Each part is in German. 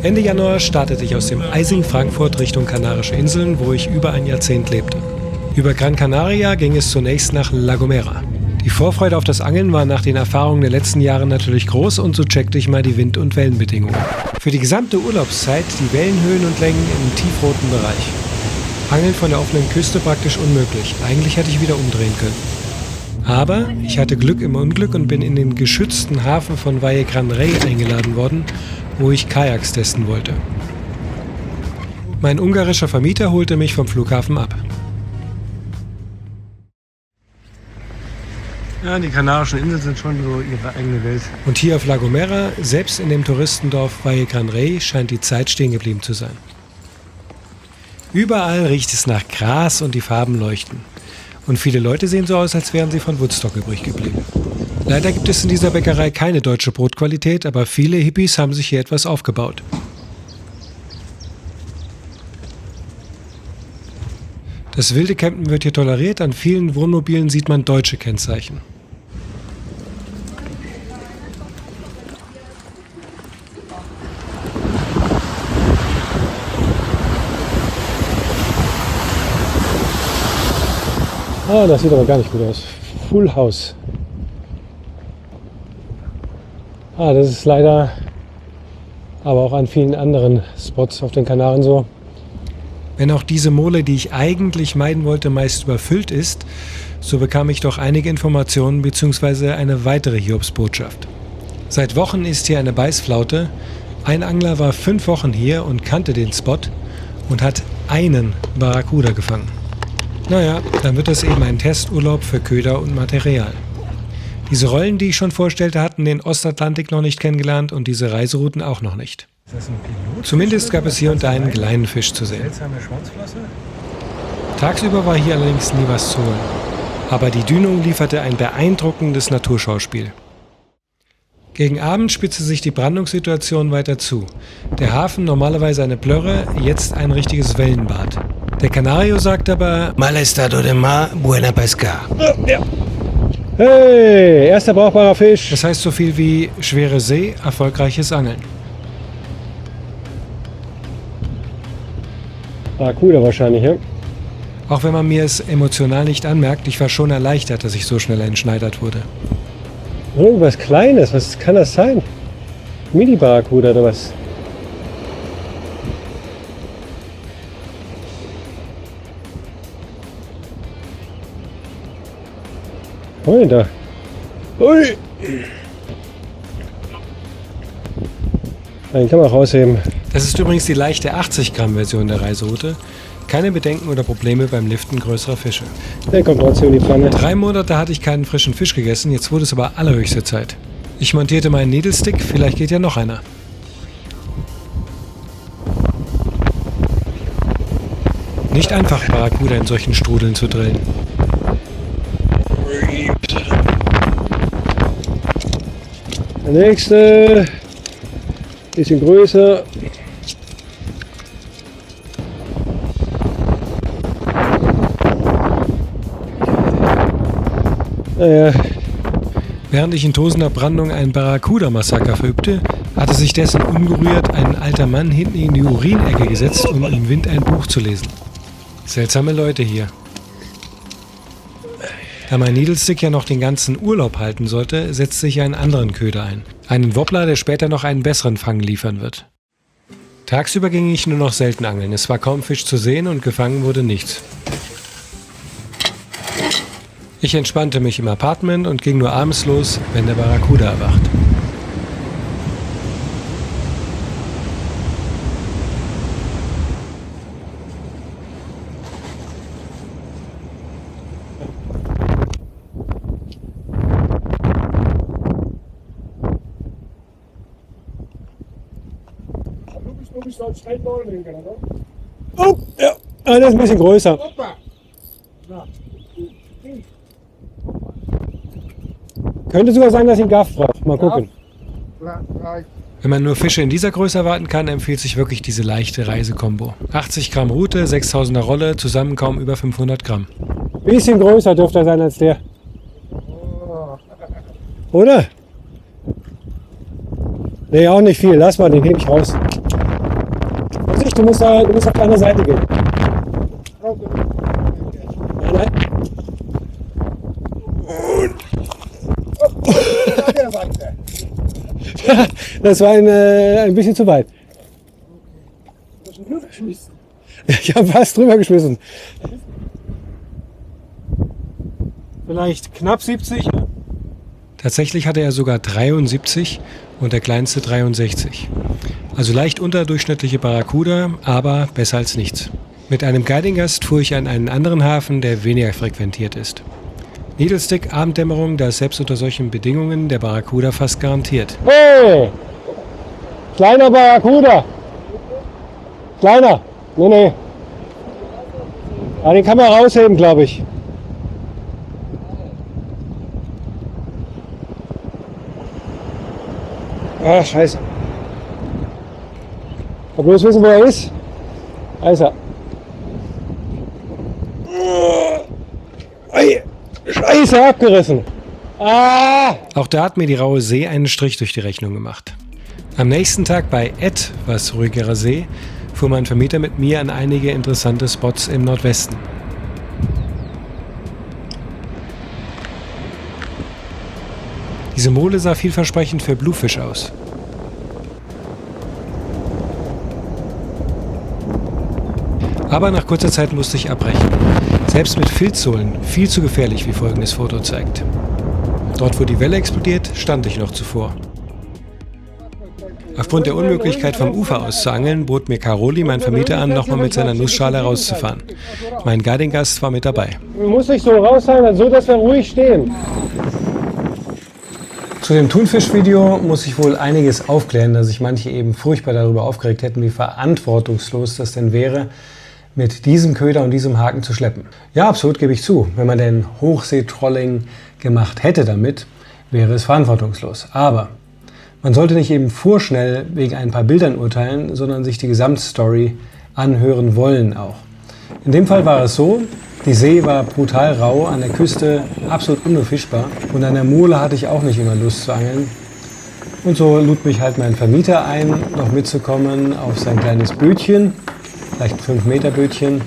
Ende Januar startete ich aus dem Eising Frankfurt Richtung Kanarische Inseln, wo ich über ein Jahrzehnt lebte. Über Gran Canaria ging es zunächst nach La Gomera. Die Vorfreude auf das Angeln war nach den Erfahrungen der letzten Jahre natürlich groß und so checkte ich mal die Wind- und Wellenbedingungen. Für die gesamte Urlaubszeit die Wellenhöhen und Längen im tiefroten Bereich. Angeln von der offenen Küste praktisch unmöglich. Eigentlich hätte ich wieder umdrehen können. Aber ich hatte Glück im Unglück und bin in den geschützten Hafen von Valle Gran Rey eingeladen worden, wo ich Kajaks testen wollte. Mein ungarischer Vermieter holte mich vom Flughafen ab. Ja, die Kanarischen Inseln sind schon so ihre eigene Welt. Und hier auf La Gomera, selbst in dem Touristendorf Valle Gran Rey, scheint die Zeit stehen geblieben zu sein. Überall riecht es nach Gras und die Farben leuchten. Und viele Leute sehen so aus, als wären sie von Woodstock übrig geblieben. Leider gibt es in dieser Bäckerei keine deutsche Brotqualität, aber viele Hippies haben sich hier etwas aufgebaut. Das wilde Campen wird hier toleriert, an vielen Wohnmobilen sieht man deutsche Kennzeichen. Ah, das sieht aber gar nicht gut aus. Full House. Ah, das ist leider aber auch an vielen anderen Spots auf den Kanaren so. Wenn auch diese Mole, die ich eigentlich meiden wollte, meist überfüllt ist, so bekam ich doch einige Informationen bzw. eine weitere Hiobsbotschaft. Seit Wochen ist hier eine Beißflaute. Ein Angler war 5 Wochen hier und kannte den Spot und hat einen Barracuda gefangen. Naja, dann wird das eben ein Testurlaub für Köder und Material. Diese Rollen, die ich schon vorstellte, hatten den Ostatlantik noch nicht kennengelernt und diese Reiserouten auch noch nicht. Zumindest gab es hier und da einen kleinen Fisch zu sehen. Tagsüber war hier allerdings nie was zu holen. Aber die Dünung lieferte ein beeindruckendes Naturschauspiel. Gegen Abend spitzte sich die Brandungssituation weiter zu. Der Hafen, normalerweise eine Plörre, jetzt ein richtiges Wellenbad. Der Canario sagt aber: Mal estado de mar, buena pesca. Ja. Hey, erster brauchbarer Fisch. Das heißt so viel wie schwere See, erfolgreiches Angeln. Barracuda wahrscheinlich, ja? Auch wenn man mir es emotional nicht anmerkt, ich war schon erleichtert, dass ich so schnell entschneidert wurde. Irgendwas Kleines, was kann das sein? Mini-Barracuda oder was? Ui, da. Ui! Den kann man rausheben. Das ist übrigens die leichte 80-Gramm-Version der Reiseroute. Keine Bedenken oder Probleme beim Liften größerer Fische. Der kommt trotzdem in die Pfanne. 3 Monate hatte ich keinen frischen Fisch gegessen, jetzt wurde es aber allerhöchste Zeit. Ich montierte meinen Needlestick, vielleicht geht ja noch einer. Nicht einfach, Barracuda in solchen Strudeln zu drillen. Der nächste, bisschen größer. Naja. Während ich in tosender Brandung ein Barracuda-Massaker verübte, hatte sich dessen ungerührt ein alter Mann hinten in die Urinecke gesetzt, um im Wind ein Buch zu lesen. Seltsame Leute hier. Da mein Needlestick ja noch den ganzen Urlaub halten sollte, setzte ich einen anderen Köder ein. Einen Wobbler, der später noch einen besseren Fang liefern wird. Tagsüber ging ich nur noch selten angeln. Es war kaum Fisch zu sehen und gefangen wurde nichts. Ich entspannte mich im Apartment und ging nur abends los, wenn der Barracuda erwacht. Oh, ja, der ist ein bisschen größer. Könnte sogar sein, dass ich einen Gaff brauche. Mal gucken. Wenn man nur Fische in dieser Größe erwarten kann, empfiehlt sich wirklich diese leichte Reisekombo. 80 Gramm Rute, 6000er Rolle, zusammen kaum über 500 Gramm. Bisschen größer dürfte er sein als der. Oder? Nee, auch nicht viel. Lass mal, den hebe ich raus. Vorsicht, du musst auf die andere Seite gehen. Nein, nein. Ja, das war ein bisschen zu weit. Ich habe fast drüber geschmissen. Vielleicht knapp 70. Ne? Tatsächlich hatte er sogar 73 und der kleinste 63. Also leicht unterdurchschnittliche Barracuda, aber besser als nichts. Mit einem Guiding-Gast fuhr ich an einen anderen Hafen, der weniger frequentiert ist. Needlestick, Abenddämmerung, da ist selbst unter solchen Bedingungen der Barracuda fast garantiert. Hey! Kleiner Barracuda! Kleiner! Nee. Ah, den kann man rausheben, glaube ich. Ah, scheiße. Ich will bloß wissen, wo er ist. Da ist er. Scheiße, abgerissen. Ah! Auch da hat mir die raue See einen Strich durch die Rechnung gemacht. Am nächsten Tag bei etwas ruhigerer See fuhr mein Vermieter mit mir an einige interessante Spots im Nordwesten. Diese Mole sah vielversprechend für Bluefish aus. Aber nach kurzer Zeit musste ich abbrechen. Selbst mit Filzsohlen viel zu gefährlich, wie folgendes Foto zeigt. Dort, wo die Welle explodiert, stand ich noch zuvor. Aufgrund der Unmöglichkeit vom Ufer aus zu angeln, bot mir Karoli, mein Vermieter, an, nochmal mit seiner Nussschale rauszufahren. Mein Guiding-Gast war mit dabei. Du musst dich so raushalten, so dass wir ruhig stehen. Zu dem Thunfisch-Video muss ich wohl einiges aufklären, dass sich manche eben furchtbar darüber aufgeregt hätten, wie verantwortungslos das denn wäre, mit diesem Köder und diesem Haken zu schleppen. Ja, absolut, gebe ich zu. Wenn man denn Hochseetrolling gemacht hätte damit, wäre es verantwortungslos. Aber man sollte nicht eben vorschnell wegen ein paar Bildern urteilen, sondern sich die Gesamtstory anhören wollen auch. In dem Fall war es so, die See war brutal rau, an der Küste absolut unbefischbar und an der Mole hatte ich auch nicht immer Lust zu angeln. Und so lud mich halt mein Vermieter ein, noch mitzukommen auf sein kleines Bötchen, vielleicht 5 Meter Bötchen,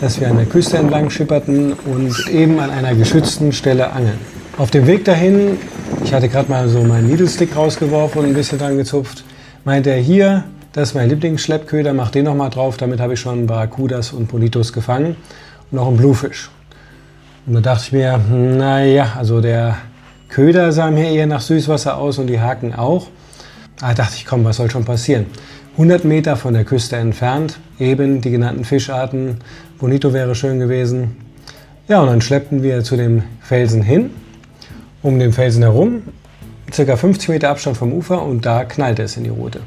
dass wir an der Küste entlang schipperten und eben an einer geschützten Stelle angeln. Auf dem Weg dahin, ich hatte gerade mal so meinen Needlestick rausgeworfen und ein bisschen dran gezupft, meinte er, hier, das ist mein Lieblingsschleppköder, mach den noch mal drauf, damit habe ich schon Barracudas und Bonitos gefangen und auch einen Bluefish. Und da dachte ich mir, naja, also der Köder sah mir eher nach Süßwasser aus und die Haken auch. Da dachte ich, komm, was soll schon passieren? 100 Meter von der Küste entfernt, eben die genannten Fischarten, Bonito wäre schön gewesen. Ja, und dann schleppten wir zu dem Felsen hin, um den Felsen herum, ca. 50 Meter Abstand vom Ufer und da knallte es in die Rute.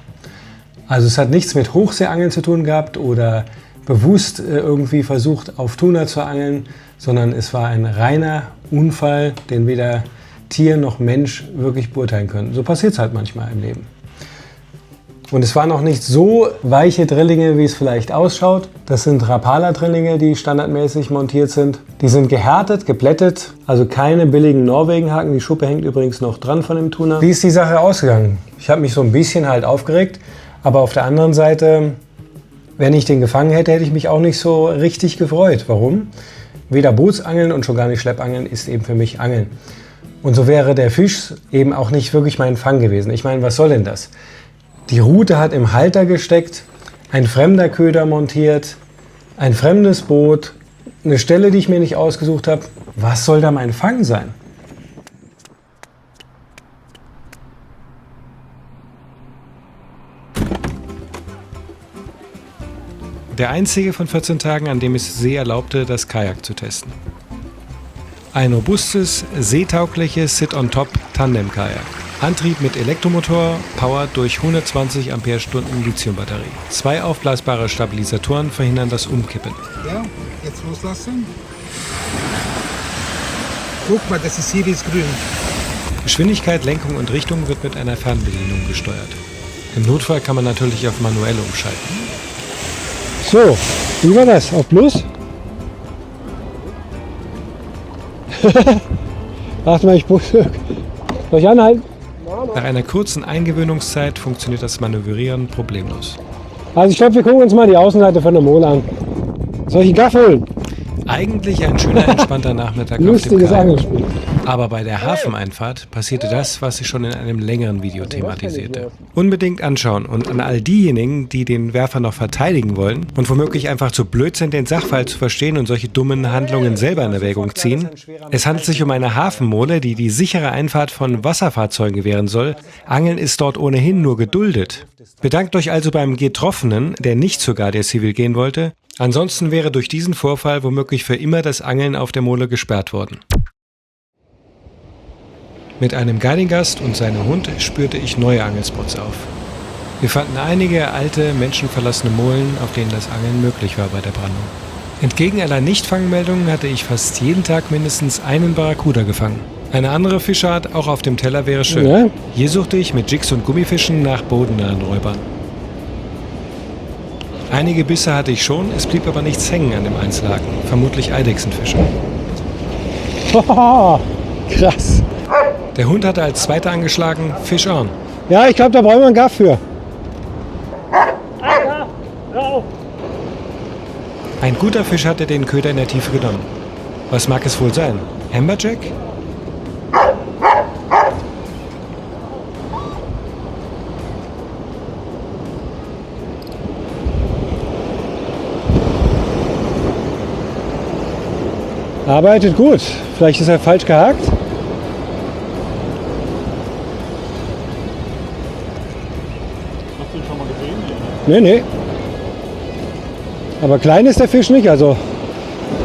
Also es hat nichts mit Hochseeangeln zu tun gehabt oder bewusst irgendwie versucht auf Tuna zu angeln, sondern es war ein reiner Unfall, den weder Tier noch Mensch wirklich beurteilen können. So passiert es halt manchmal im Leben. Und es waren auch nicht so weiche Drillinge, wie es vielleicht ausschaut. Das sind Rapala-Drillinge, die standardmäßig montiert sind. Die sind gehärtet, geplättet, also keine billigen Norwegenhaken. Die Schuppe hängt übrigens noch dran von dem Tuna. Wie ist die Sache ausgegangen? Ich habe mich so ein bisschen halt aufgeregt, aber auf der anderen Seite, wenn ich den gefangen hätte, hätte ich mich auch nicht so richtig gefreut. Warum? Weder Bootsangeln und schon gar nicht Schleppangeln ist eben für mich Angeln. Und so wäre der Fisch eben auch nicht wirklich mein Fang gewesen. Ich meine, was soll denn das? Die Rute hat im Halter gesteckt, ein fremder Köder montiert, ein fremdes Boot, eine Stelle, die ich mir nicht ausgesucht habe. Was soll da mein Fang sein? Der einzige von 14 Tagen, an dem es See erlaubte, das Kajak zu testen. Ein robustes, seetaugliches Sit-on-Top-Tandem-Kajak. Antrieb mit Elektromotor, powered durch 120 Ampere-Stunden Lithiumbatterie. 2 aufblasbare Stabilisatoren verhindern das Umkippen. Ja, jetzt loslassen. Guck mal, das ist hier jetzt grün. Geschwindigkeit, Lenkung und Richtung wird mit einer Fernbedienung gesteuert. Im Notfall kann man natürlich auf manuell umschalten. So, wie war das? Auf Plus? Warte mal, soll ich anhalten? Nach einer kurzen Eingewöhnungszeit funktioniert das Manövrieren problemlos. Also ich glaube, wir gucken uns mal die Außenseite von der Mole an. Soll ich einen Gaff holen? Eigentlich ein schöner, entspannter Nachmittag auf dem Lustiges Kai. Angelspiel. Aber bei der Hafeneinfahrt passierte das, was ich schon in einem längeren Video thematisierte. Unbedingt anschauen und an all diejenigen, die den Werfer noch verteidigen wollen und womöglich einfach zu blöd sind, den Sachverhalt zu verstehen und solche dummen Handlungen selber in Erwägung ziehen. Es handelt sich um eine Hafenmole, die die sichere Einfahrt von Wasserfahrzeugen gewähren soll. Angeln ist dort ohnehin nur geduldet. Bedankt euch also beim Getroffenen, der nicht zur Guardia Civil gehen wollte. Ansonsten wäre durch diesen Vorfall womöglich für immer das Angeln auf der Mole gesperrt worden. Mit einem Guiding-Gast und seinem Hund spürte ich neue Angelspots auf. Wir fanden einige alte, menschenverlassene Molen, auf denen das Angeln möglich war bei der Brandung. Entgegen aller Nichtfangmeldungen hatte ich fast jeden Tag mindestens einen Barracuda gefangen. Eine andere Fischart, auch auf dem Teller, wäre schön. Ja. Hier suchte ich mit Jigs und Gummifischen nach bodennahen Räubern. Einige Bisse hatte ich schon, es blieb aber nichts hängen an dem Einzelhaken. Vermutlich Eidechsenfische. Haha, krass. Der Hund hatte als zweiter angeschlagen, Fish on. Ja, ich glaube, da brauchen wir einen Gaff für. Ein guter Fisch hatte den Köder in der Tiefe genommen. Was mag es wohl sein? Amberjack? Arbeitet gut. Vielleicht ist er falsch gehakt. Hast du ihn schon mal gesehen? Nee. Aber klein ist der Fisch nicht. Also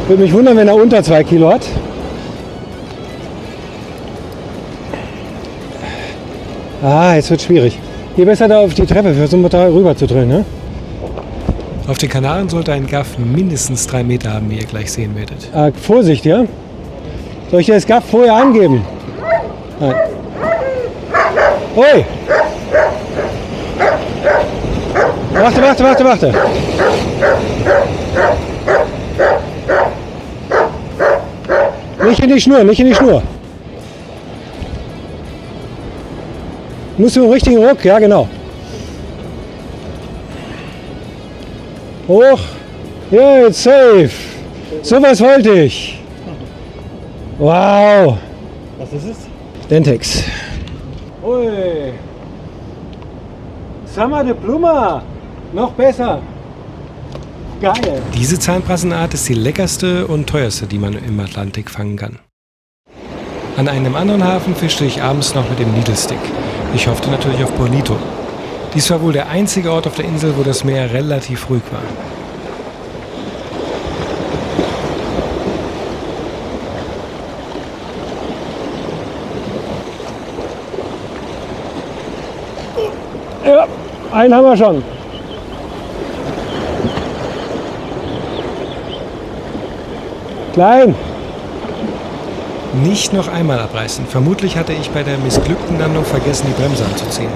würde mich wundern, wenn er unter 2 Kilo hat. Ah, jetzt wird schwierig. Hier besser da auf die Treppe, versuchen wir da rüber zu drehen. Ne? Auf den Kanaren sollte ein Gaff mindestens 3 Meter haben, wie ihr gleich sehen werdet. Vorsicht, ja? Soll ich dir das Gaff vorher angeben? Nein. Ui! Warte. Nicht in die Schnur. Musst du einen richtigen Ruck, ja genau. Hoch. Ja, jetzt safe. So was wollte ich. Wow. Was ist es? Dentex. Ui. Summer de Pluma. Noch besser. Geil. Diese Zahnbrassenart ist die leckerste und teuerste, die man im Atlantik fangen kann. An einem anderen Hafen fischte ich abends noch mit dem Needle Stick. Ich hoffte natürlich auf Bonito. Dies war wohl der einzige Ort auf der Insel, wo das Meer relativ ruhig war. Ja, einen haben wir schon. Klein. Nicht noch einmal abreißen. Vermutlich hatte ich bei der missglückten Landung vergessen, die Bremse anzuziehen.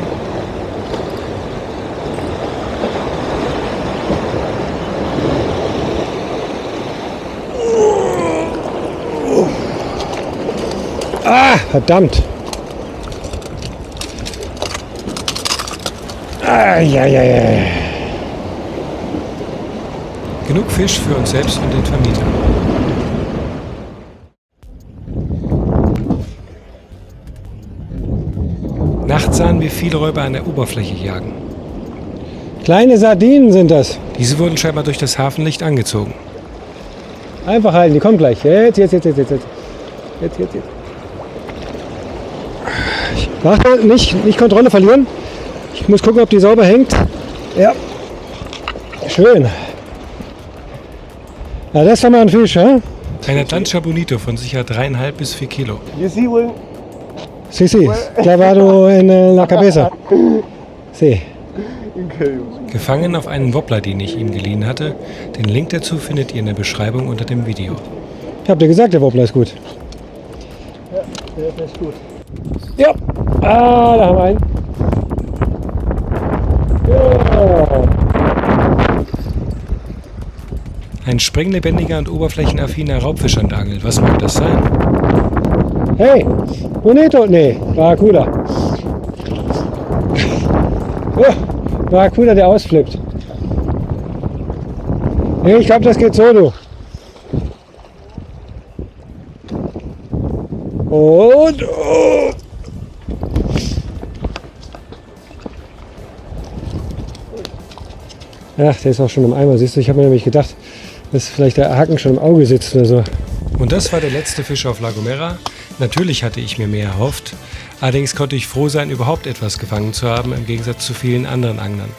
Ah, verdammt. Ja. Genug Fisch für uns selbst und den Vermieter. Nachts sahen wir viele Räuber an der Oberfläche jagen. Kleine Sardinen sind das. Diese Wurden scheinbar durch das Hafenlicht angezogen. Einfach halten, die kommen gleich. Jetzt. Warte, nicht Kontrolle verlieren. Ich muss gucken, ob die sauber hängt. Ja. Schön. Ja, das ist doch mal ein Fisch, hä? Ein atlantischer Bonito von sicher 3,5 bis 4 Kilo. You see when Sí, clavado en la cabeza. Sí. Gefangen auf einen Wobbler, den ich ihm geliehen hatte. Den Link dazu findet ihr in der Beschreibung unter dem Video. Ich hab dir gesagt, der Wobbler ist gut. Ja, der ist gut. Ja. Ah, da haben wir einen. Ja. Ein sprenglebendiger und oberflächenaffiner Raubfisch an der Angel. Was mag das sein? Hey, Bonito, nee, Barracuda. Oh, Barracuda, der ausflippt. Nee, ich glaube, das geht so, du. Und... Oh. Ach, der ist auch schon im Eimer. Siehst du, ich habe mir nämlich gedacht, dass vielleicht der Haken schon im Auge sitzt oder so. Und das war der letzte Fisch auf La Gomera. Natürlich hatte ich mir mehr erhofft. Allerdings konnte ich froh sein, überhaupt etwas gefangen zu haben, im Gegensatz zu vielen anderen Anglern.